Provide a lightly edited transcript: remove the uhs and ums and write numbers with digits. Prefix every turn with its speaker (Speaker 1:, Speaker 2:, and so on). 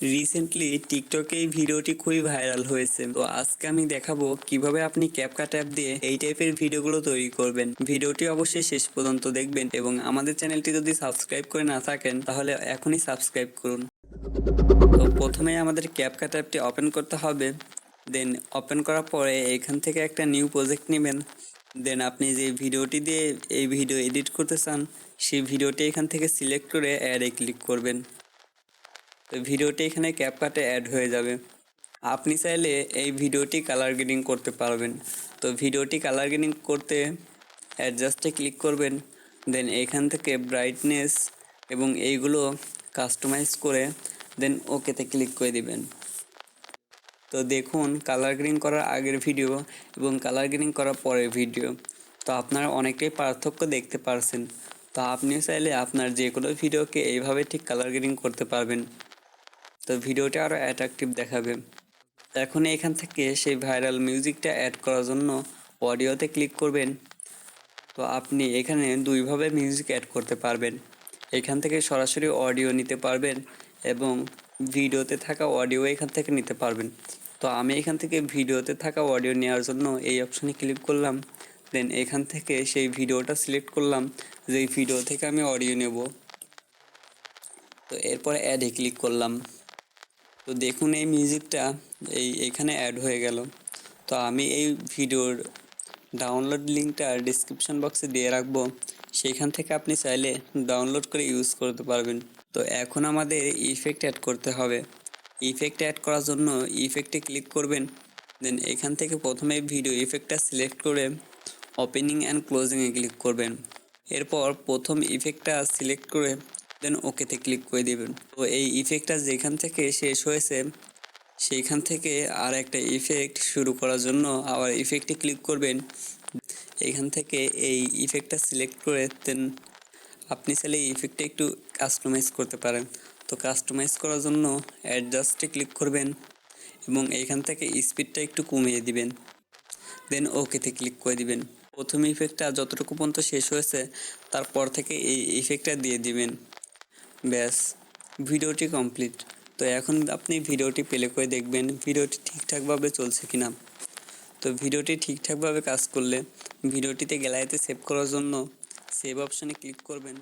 Speaker 1: Recently টিকটকে এই ভিডিওটি খুবই ভাইরাল হয়েছে। তো আজকে আমি দেখাবো কিভাবে আপনি ক্যাপকাট অ্যাপ দিয়ে এই টাইপের ভিডিওগুলো তৈরি করবেন। ভিডিওটি অবশ্যই শেষ পর্যন্ত দেখবেন এবং আমাদের চ্যানেলটি যদি সাবস্ক্রাইব করে না থাকেন তাহলে এখনই সাবস্ক্রাইব করুন। তো প্রথমে আমাদের ক্যাপকাট অ্যাপটি ওপেন করতে হবে। দেন ওপেন করার পরে এখান থেকে একটা নিউ প্রজেক্ট নেবেন। দেন আপনি যে ভিডিওটি দিয়ে এই ভিডিও এডিট করতে চান সেই ভিডিওটি এখান থেকে সিলেক্ট করে অ্যাডে ক্লিক করবেন। তো ভিডিওটি এখানে ক্যাপকাটে অ্যাড হয়ে যাবে। আপনি চাইলে এই ভিডিওটি কালার গ্রেডিং করতে পারবেন। তো ভিডিওটি কালার গ্রেডিং করতে অ্যাডজাস্টে ক্লিক করবেন। দেন এখান থেকে ব্রাইটনেস এবং এইগুলো কাস্টমাইজ করে দেন ওকেতে ক্লিক করে দিবেন। তো দেখুন কালার গ্রেডিং করার আগের ভিডিও এবং কালার গ্রেডিং করার পরের ভিডিও, তো আপনারা অনেকটাই পার্থক্য দেখতে পারছেন। তো আপনি চাইলে আপনার যে কোনো ভিডিওকে এইভাবে ঠিক কালার গ্রেডিং করতে পারবেন। তো ভিডিওটা আরও অ্যাট্রাকটিভ দেখাবে। এখন এখান থেকে সেই ভাইরাল মিউজিকটা অ্যাড করার জন্য অডিওতে ক্লিক করবেন। তো আপনি এখানে দুইভাবে মিউজিক অ্যাড করতে পারবেন। এখান থেকে সরাসরি অডিও নিতে পারবেন এবং ভিডিওতে থাকা অডিও এখান থেকে নিতে পারবেন। তো আমি এখান থেকে ভিডিওতে থাকা অডিও নেওয়ার জন্য এই অপশানে ক্লিক করলাম। দেন এখান থেকে সেই ভিডিওটা সিলেক্ট করলাম যেই ভিডিও থেকে আমি অডিও নেব। তো এরপর অ্যাডে ক্লিক করলাম। তো দেখুন এই মিউজিকটা এইখানে অ্যাড হয়ে গেল। তো আমি এই ভিডিওর ডাউনলোড লিঙ্কটা ডিসক্রিপশন বক্সে দিয়ে রাখবো, সেইখান থেকে আপনি চাইলে ডাউনলোড করে ইউজ করতে পারবেন। তো এখন আমাদের ইফেক্ট অ্যাড করতে হবে। ইফেক্ট অ্যাড করার জন্য ইফেক্টে ক্লিক করবেন। দেন এখান থেকে প্রথমে ভিডিও ইফেক্টটা সিলেক্ট করে ওপেনিং অ্যান্ড ক্লোজিংয়ে ক্লিক করবেন। এরপর প্রথম ইফেক্টটা সিলেক্ট করে দেন ওকেতে ক্লিক করে দেবেন। তো এই ইফেক্টটা যেখান থেকে শেষ হয়েছে সেইখান থেকে আর একটা ইফেক্ট শুরু করার জন্য আবার ইফেক্টে ক্লিক করবেন। এখান থেকে এই ইফেক্টটা সিলেক্ট করে দেন আপনি চাইলে এই ইফেক্টটা একটু কাস্টমাইজ করতে পারেন। তো কাস্টমাইজ করার জন্য অ্যাডজাস্টে ক্লিক করবেন এবং এইখান থেকে স্পিডটা একটু কমিয়ে দিবেন। দেন ওকেতে ক্লিক করে দিবেন। প্রথম ইফেক্টটা যতটুকু পর্যন্ত শেষ হয়েছে তারপর থেকে এই ইফেক্টটা দিয়ে দিবেন। ব্যাস, ভিডিওটি কমপ্লিট। তো এখন আপনি ভিডিওটি প্লে করে দেখবেন ভিডিওটি ঠিকঠাকভাবে চলছে কিনা। তো ভিডিওটি ঠিকঠাকভাবে কাজ করলে ভিডিওটিতে গ্যালারিতে সেভ করার জন্য সেভ অপশানে ক্লিক করবেন।